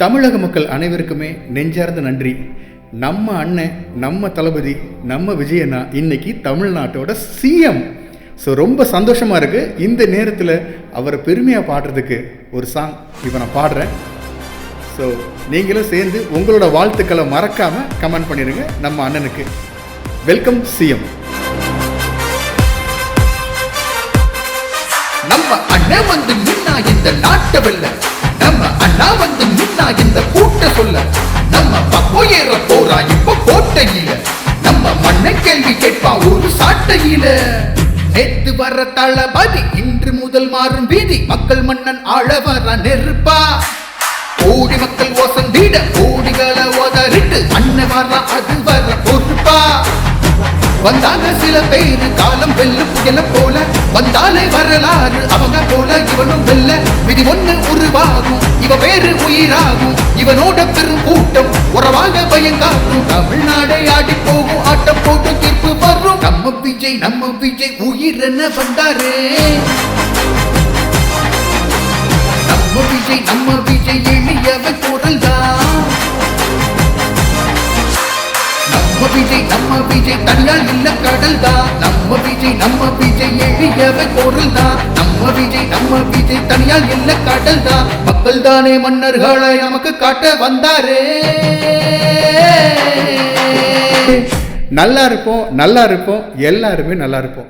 தமிழக மக்கள் அனைவருக்குமே நெஞ்சார்ந்த நன்றி. நம்ம அண்ணன், நம்ம தளபதி, நம்ம விஜயண்ணா இன்னைக்கு தமிழ்நாட்டோட சிஎம். ஸோ ரொம்ப சந்தோஷமாக இருக்குது. இந்த நேரத்தில் அவரை பெருமையாக பாடுறதுக்கு ஒரு சாங் இப்போ நான் பாடுறேன். ஸோ நீங்களும் சேர்ந்து உங்களோட வாழ்த்துக்களை மறக்காமல் கமெண்ட் பண்ணிடுங்க நம்ம அண்ணனுக்கு. Welcome CM. நம்ம அண்ணன் வந்து நின்னா இந்த நாட்டை வெல்ல, நம்ம அண்ணா வந்து நின்னா இந்த கூட்ட சொல்ல, நம்ம பப்போ ஏற போறா இப்ப கோட்டையில, நம்ம மண்ணை கேள்வி கேட்பா ஒரு சாட்டையில. நேத்து வர தளபதி இன்று முதல் மாறும் வீதி, மக்கள் மன்னன் ஆள வர நெருப்பா, கோடி மக்கள் ஓசந்திட கோடிகளை ஓதறிட்டு அண்ணன் வர அது வர பொறுப்பா. வந்தாங்க சில பேரு காலம் வெல்ல புயல போல, வந்தாலே வரலாறு அவங்க போல இவனும் வெல்ல. விதி ஒண்ணு உருவாகும், இவ பேரு உயிராகும், இவனோட பெரும் கூட்டம் உறவாக பயங்காக்கும். தமிழ்நாடை ஆடி போகும், ஆட்டம் போட்டு தீர்ப்பு வரும். நம்ம விஜய் உயிர் என்ன வந்தாரே. நம்ம விஜய் எளியவன் குரல் தான். நம்ம விஜய் தனியால் இல்ல கடல் தான். நம்ம விஜய் எளியவ பொருள் தான். நம்ம விஜய் தனியால் இல்ல கடல் தான். மக்கள் தானே மன்னர்களை நமக்கு காட்ட வந்தாரே. நல்லா இருப்போம், எல்லாருமே நல்லா இருப்போம்.